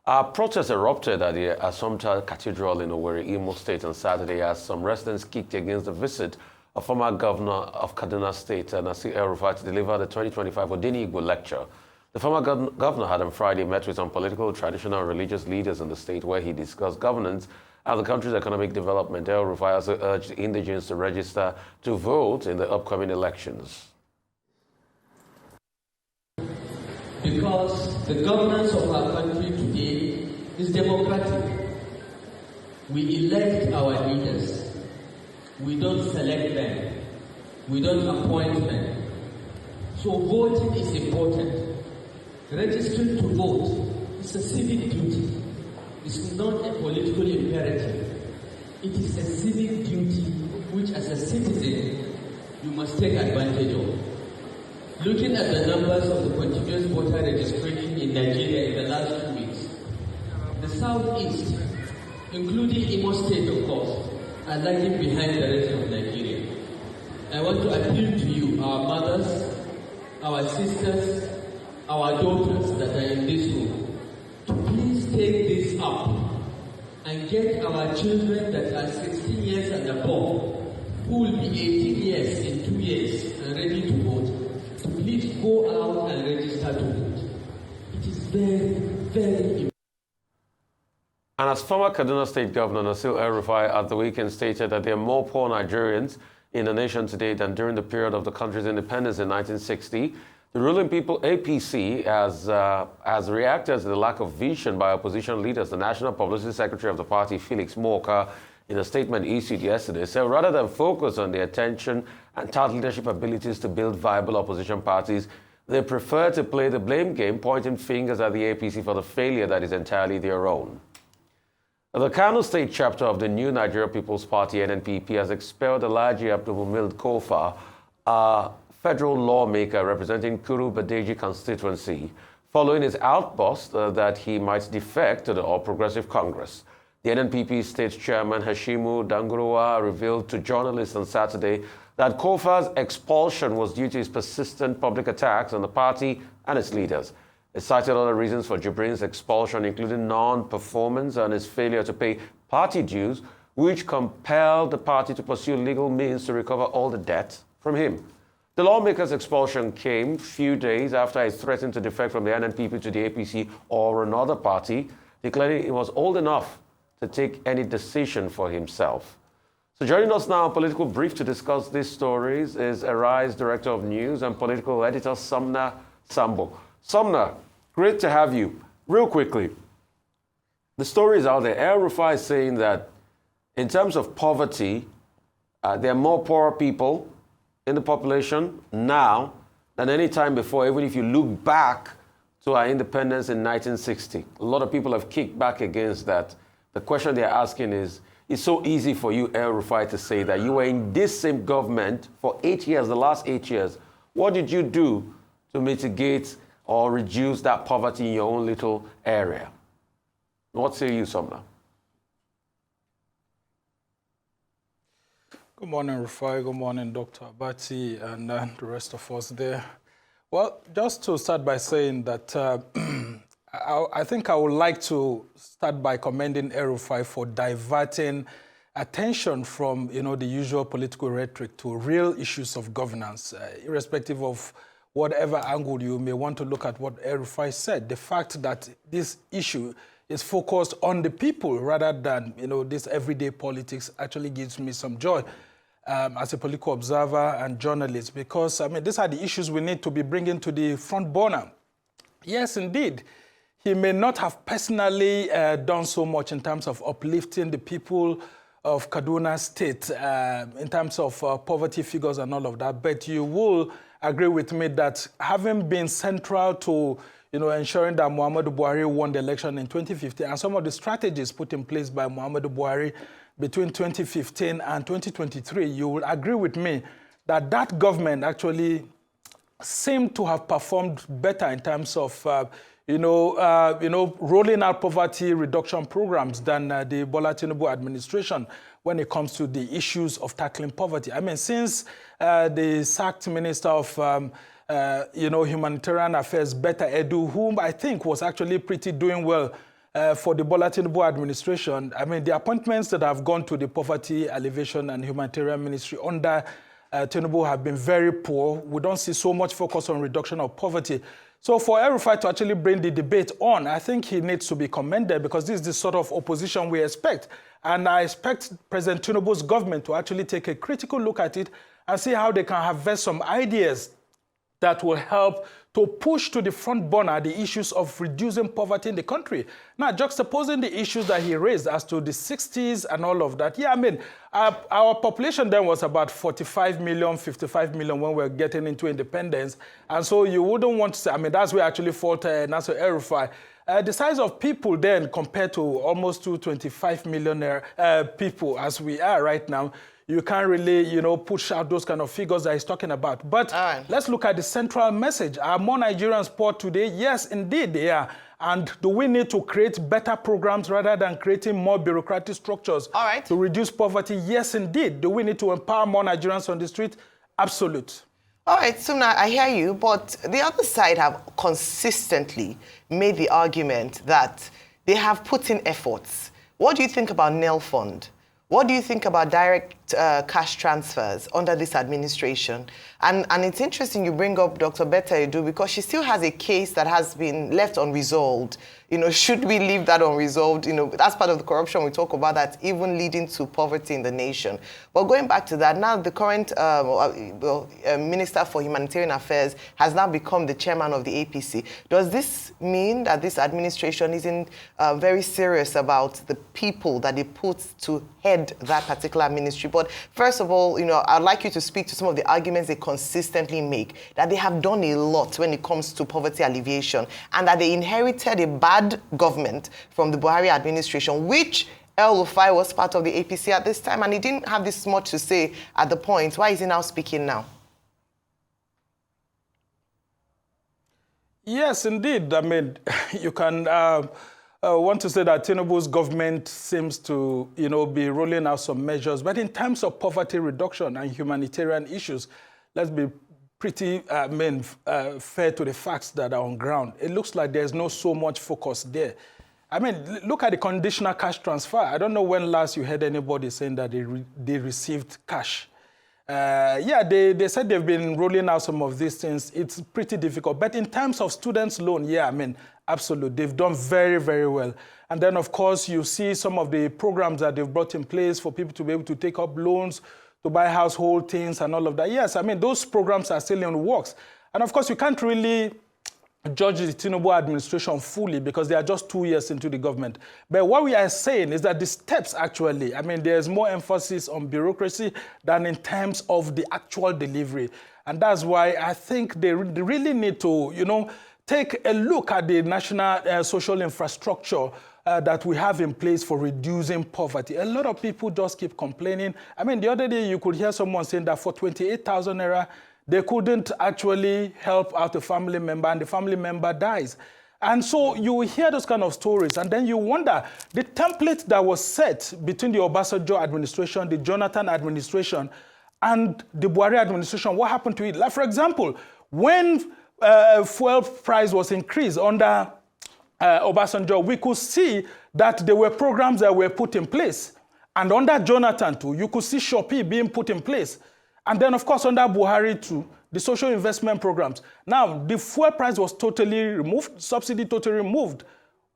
Protests erupted at the Assumpta Cathedral in Owerri, Imo State on Saturday as some residents kicked against the visit of former governor of Kaduna State, Nasir El-Rufai, to deliver the 2025 Odini Igbo lecture. The former governor had on Friday met with some political, traditional, and religious leaders in the state where he discussed governance and the country's economic development. El-Rufai also urged indigents to register to vote in the upcoming elections. Because the governance of our country today is democratic. We elect our leaders. We don't select them. We don't appoint them. So voting is important. Registering to vote is a civic duty. It's not a political imperative. It is a civic duty which, as a citizen, you must take advantage of. Looking at the numbers of the continuous voter registration in Nigeria in the last 2 weeks, the Southeast, including Imo State, of course, are lagging behind the rest of Nigeria. I want to appeal to you, our mothers, our sisters, our daughters that are in this room, to please take this up and get our children that are 16 years and above, who will be 18 years in 2 years and ready to vote, to please go out and register to vote. It is very, very important. And as former Kaduna State Governor Nasir El-Rufai at the weekend stated that there are more poor Nigerians in the nation today than during the period of the country's independence in 1960, the ruling people APC has reacted to the lack of vision by opposition leaders. The National Publicity Secretary of the party, Felix Moka, in a statement issued yesterday, said rather than focus on the attention and tout leadership abilities to build viable opposition parties, they prefer to play the blame game, pointing fingers at the APC for the failure that is entirely their own. The Kano State chapter of the New Nigeria People's Party, NNPP, has expelled Alhaji Abdulmumil Kofa, a federal lawmaker representing Kuru Badeji constituency, following his outburst that he might defect to the All Progressive Congress. The NNPP state chairman, Hashimu Danguruwa, revealed to journalists on Saturday that Kofa's expulsion was due to his persistent public attacks on the party and its leaders. He cited other reasons for Jibrin's expulsion, including non-performance and his failure to pay party dues, which compelled the party to pursue legal means to recover all the debt from him. The lawmaker's expulsion came few days after he threatened to defect from the NNPP to the APC or another party, declaring he was old enough to take any decision for himself. So joining us now on Political Brief to discuss these stories is Arise Director of News and Political Editor Sumner Sambo. Sumner, great to have you. Real quickly, the story is out there. El-Rufai is saying that in terms of poverty, there are more poorer people in the population now than any time before, even if you look back to our independence in 1960. A lot of people have kicked back against that. The question they're asking is, it's so easy for you, El-Rufai, to say that you were in this same government for 8 years, the last 8 years. What did you do to mitigate or reduce that poverty in your own little area? What say you, Sumner? Good morning, Rufai. Good morning, Dr. Abati, and the rest of us there. Well, just to start by saying that I think I would like to start by commending El-Rufai for diverting attention from, the usual political rhetoric to real issues of governance, irrespective of whatever angle you may want to look at what El-Rufai said. The fact that this issue is focused on the people rather than, this everyday politics actually gives me some joy as a political observer and journalist, because, these are the issues we need to be bringing to the front burner. Yes, indeed. He may not have personally done so much in terms of uplifting the people of Kaduna State in terms of poverty figures and all of that, but you will agree with me that having been central to ensuring that Muhammadu Buhari won the election in 2015 and some of the strategies put in place by Muhammadu Buhari between 2015 and 2023, you will agree with me that that government actually seemed to have performed better in terms of rolling out poverty reduction programs than the Bola Tinubu administration when it comes to the issues of tackling poverty. Since the sacked Minister of Humanitarian Affairs, Betta Edu, whom I think was actually pretty doing well for the Bola Tinubu administration. I mean, the appointments that have gone to the Poverty, Alleviation and Humanitarian Ministry under Tinubu have been very poor. We don't see so much focus on reduction of poverty. So for El-Rufai to actually bring the debate on, I think he needs to be commended because this is the sort of opposition we expect. And I expect President Tinubu's government to actually take a critical look at it and see how they can harvest some ideas that will help to push to the front burner the issues of reducing poverty in the country. Now, juxtaposing the issues that he raised as to the 60s and all of that, yeah, I mean, our population then was about 45 million, 55 million when we were getting into independence. And so you wouldn't want to say, I mean, that's where actually fought Nasser El-Rufai. The size of people then compared to almost 225 million people as we are right now, you can't really, push out those kind of figures that he's talking about. But let's look at the central message. Are more Nigerians poor today? Yes, indeed they are. And do we need to create better programs rather than creating more bureaucratic structures to reduce poverty? Yes, indeed. Do we need to empower more Nigerians on the street? Absolute. All right, Sumner, I hear you, but the other side have consistently made the argument that they have put in efforts. What do you think about NEL Fund? What do you think about direct cash transfers under this administration? And it's interesting you bring up Dr. Betta Edu because she still has a case that has been left unresolved. Should we leave that unresolved? That's part of the corruption we talk about that's even leading to poverty in the nation. But going back to that, now the current Minister for Humanitarian Affairs has now become the chairman of the APC. Does this mean that this administration isn't very serious about the people that they put to head that particular ministry? But first of all, I'd like you to speak to some of the arguments they consistently make, that they have done a lot when it comes to poverty alleviation, and that they inherited a bad government from the Buhari administration, which El-Rufai was part of the APC at this time, and he didn't have this much to say at the point. Why is he now speaking now? Yes, indeed. I mean, you can want to say that Tinubu's government seems to, be rolling out some measures. But in terms of poverty reduction and humanitarian issues, let's be pretty fair to the facts that are on ground. It looks like there's not so much focus there. I mean, look at the conditional cash transfer. I don't know when last you heard anybody saying that they received cash. They said they've been rolling out some of these things. It's pretty difficult. But in terms of students' loan, yeah, I mean, absolutely. They've done very, very well. And then, of course, you see some of the programs that they've brought in place for people to be able to take up loans, to buy household things and all of that. Yes, I mean, those programs are still in the works. And, of course, you can't really judge the Tinubu administration fully because they are just 2 years into the government. But what we are saying is that the steps actually, I mean, there's more emphasis on bureaucracy than in terms of the actual delivery. And that's why I think they really need to, take a look at the national social infrastructure that we have in place for reducing poverty. A lot of people just keep complaining. I mean, the other day you could hear someone saying that for 28,000 naira, they couldn't actually help out a family member and the family member dies. And so you hear those kind of stories and then you wonder, the template that was set between the Obasanjo administration, the Jonathan administration, and the Buhari administration, what happened to it? Like, for example, when fuel price was increased under Obasanjo, we could see that there were programs that were put in place. And under Jonathan too, you could see Shopee being put in place. And then, of course, under Buhari too, the social investment programs. Now, the fuel price was totally removed, subsidy totally removed.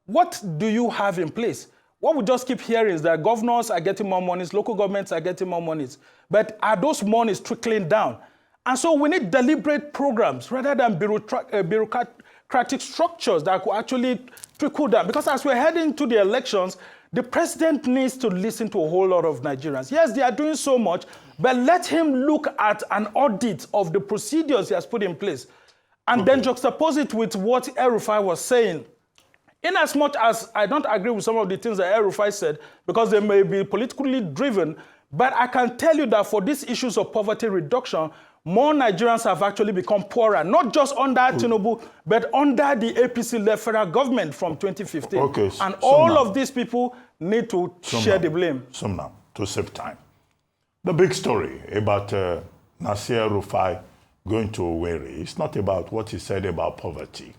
What do you have in place? What we just keep hearing is that governors are getting more monies, local governments are getting more monies. But are those monies trickling down? And so we need deliberate programs rather than bureaucratic structures that could actually trickle down. Because as we're heading to the elections, the president needs to listen to a whole lot of Nigerians. Yes, they are doing so much, but let him look at an audit of the procedures he has put in place and then juxtapose it with what El-Rufai was saying. In as much as I don't agree with some of the things that El-Rufai said, because they may be politically driven, but I can tell you that for these issues of poverty reduction, more Nigerians have actually become poorer, not just under Tinubu, but under the APC-led federal government from 2015. Okay, and all of these people need to share the blame. Sumner, to save time. The big story about Nasir El-Rufai going to Owerri, it's not about what he said about poverty.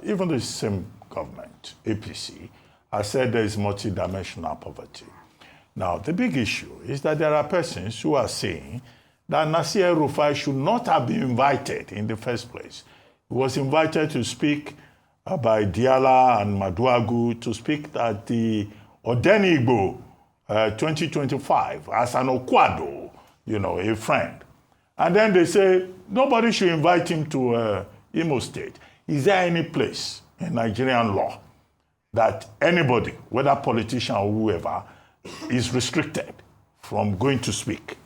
Even the same government, APC, I said there is multidimensional poverty. Now, the big issue is that there are persons who are saying that Nasir El-Rufai should not have been invited in the first place. He was invited to speak by Diala and Maduagu to speak at the Odenigbo 2025 as an Okwado, a friend. And then they say, nobody should invite him to Imo State. Is there any place in Nigerian law that anybody, whether politician or whoever, is restricted from going to speak?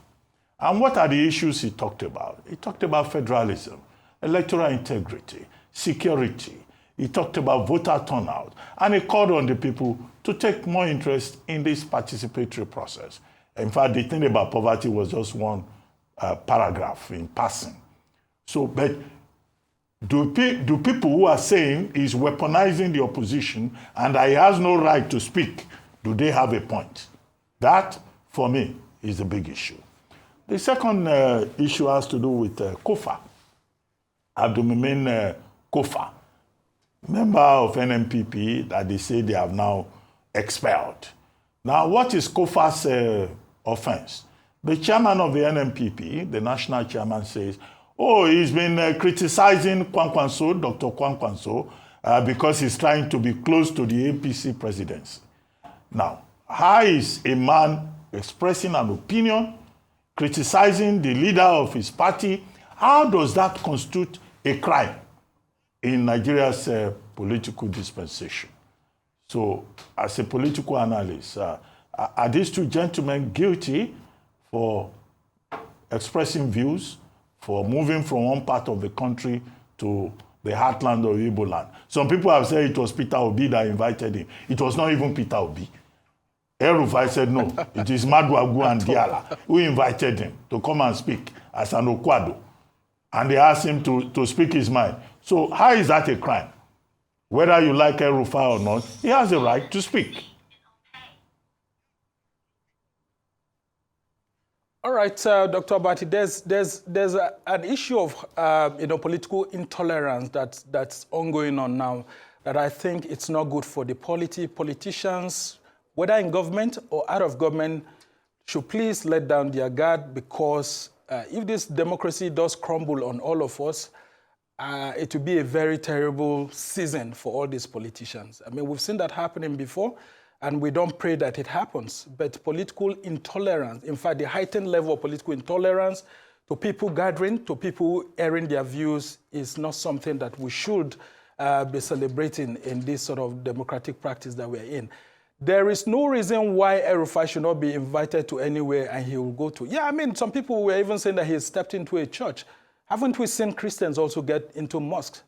And what are the issues he talked about? He talked about federalism, electoral integrity, security. He talked about voter turnout. And he called on the people to take more interest in this participatory process. In fact, the thing about poverty was just one paragraph in passing. So, but do people who are saying he's weaponizing the opposition and that he has no right to speak, do they have a point? That, for me, is the big issue. The second issue has to do with Kofa, Abdulmumin Kofa, member of NNPP that they say they have now expelled. Now, what is Kofa's offense? The chairman of the NNPP, the national chairman, says, oh, he's been criticizing Kwankwanso, Dr. Kwankwanso, because he's trying to be close to the APC presidency. Now, how is a man expressing an opinion, criticizing the leader of his party? How does that constitute a crime in Nigeria's political dispensation? So, as a political analyst, are these two gentlemen guilty for expressing views, for moving from one part of the country to the heartland of Igbo land? Some people have said it was Peter Obi that invited him. It was not even Peter Obi. El-Rufai said no, it is Maduagu and Diala who invited him to come and speak as an Okwado. And they asked him to speak his mind. So how is that a crime? Whether you like El-Rufai or not, he has the right to speak. All right, Dr. Abati, there's an issue of political intolerance that's ongoing on now that I think it's not good for the politicians, whether in government or out of government, should please let down their guard, because if this democracy does crumble on all of us, it will be a very terrible season for all these politicians. I mean, we've seen that happening before, and we don't pray that it happens. But political intolerance, in fact, the heightened level of political intolerance to people gathering, to people airing their views, is not something that we should be celebrating in this sort of democratic practice that we're in. There is no reason why El-Rufai should not be invited to anywhere and he will go to. Yeah, I mean, some people were even saying that he stepped into a church. Haven't we seen Christians also get into mosques?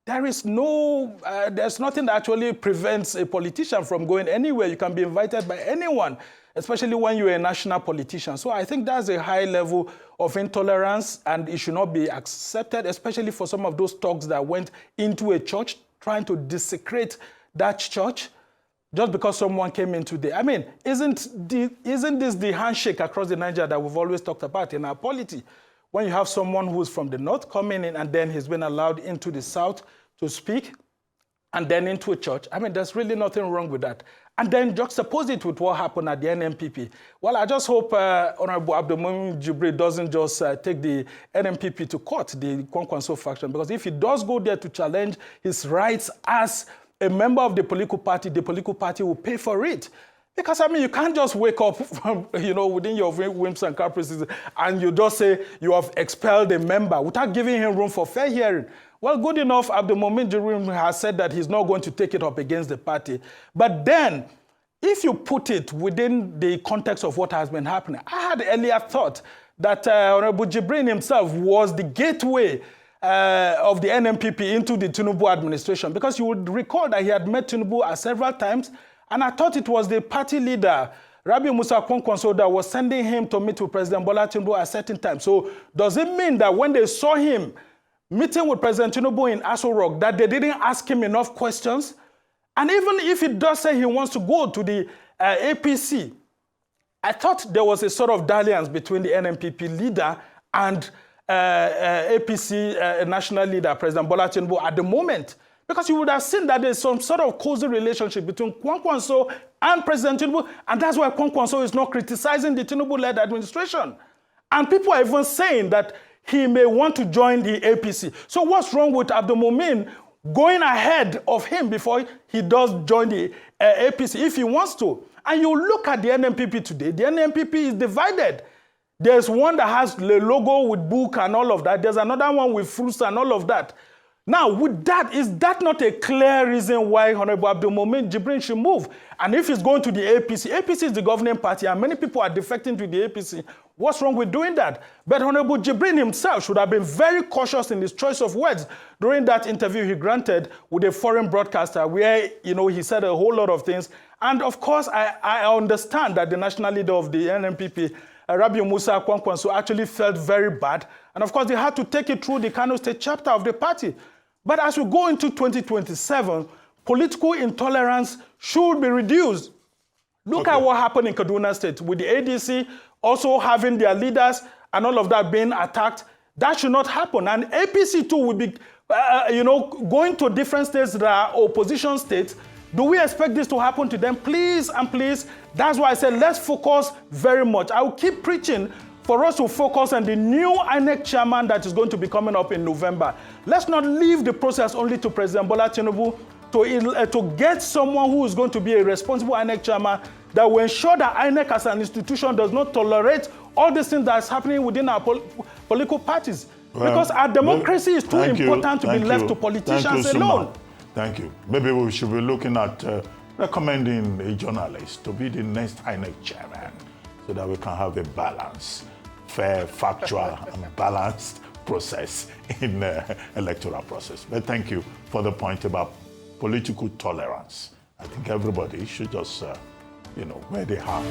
There's nothing that actually prevents a politician from going anywhere. You can be invited by anyone, especially when you're a national politician. So I think that's a high level of intolerance, and it should not be accepted, especially for some of those thugs that went into a church trying to desecrate that church just because someone came into there. I mean, isn't this the handshake across the Niger that we've always talked about in our polity? When you have someone who's from the north coming in and then he's been allowed into the south to speak and then into a church, I mean, there's really nothing wrong with that. And then juxtapose it with what happened at the NNPP. Well, I just hope Honorable Abdulmumin Jibril doesn't just take the NNPP to court, the Kwankwanso faction, because if he does go there to challenge his rights as a member of the political party will pay for it. Because, I mean, you can't just wake up from, within your whims and caprices and you just say you have expelled a member without giving him room for fair hearing. Well, good enough, Abdulmumin Jibril has said that he's not going to take it up against the party. But then, if you put it within the context of what has been happening, I had earlier thought that Honorable Jibril himself was the gateway of the NNPP into the Tinubu administration, because you would recall that he had met Tinubu several times, and I thought it was the party leader, Rabi Musa Kwankwanso, that was sending him to meet with President Bola Tinubu at certain times. So does it mean that when they saw him meeting with President Tinubu in Aso Rock, that they didn't ask him enough questions? And even if he does say he wants to go to the APC, I thought there was a sort of dalliance between the NNPP leader and APC national leader, President Bola Tinubu, at the moment. Because you would have seen that there's some sort of cozy relationship between Kwankwaso and President Tinubu, and that's why Kwankwaso is not criticizing the Tinubu-led administration. And people are even saying that he may want to join the APC. So what's wrong with Abdul-Mumin going ahead of him before he does join the APC, if he wants to? And you look at the NNPP today, the NNPP is divided. There's one that has the logo with book and all of that. There's another one with fruits and all of that. Now, with that, is that not a clear reason why Honorable Abdul-Mumin Jibrin should move? And if he's going to the APC, APC is the governing party, and many people are defecting to the APC. What's wrong with doing that? But Honorable Jibrin himself should have been very cautious in his choice of words during that interview he granted with a foreign broadcaster where, he said a whole lot of things. And of course, I understand that the national leader of the NNPP, Rabiu Musa Kwankwaso, actually felt very bad. And of course, they had to take it through the Kano State chapter of the party. But as we go into 2027, political intolerance should be reduced. Look at what happened in Kaduna State with the ADC also having their leaders and all of that being attacked. That should not happen. And APC too will be, going to different states that are opposition states. Do we expect this to happen to them? Please and please. That's why I said let's focus very much. I will keep preaching for us to focus on the new INEC chairman that is going to be coming up in November. Let's not leave the process only to President Bola Tinubu to get someone who is going to be a responsible INEC chairman that will ensure that INEC as an institution does not tolerate all these things that is happening within our political parties. Because our democracy is too important to be left to politicians alone. Thank you. Maybe we should be looking at recommending a journalist to be the next INEC chairman so that we can have a balanced, fair, factual, and balanced process in the electoral process. But thank you for the point about political tolerance. I think everybody should just, wear their heart.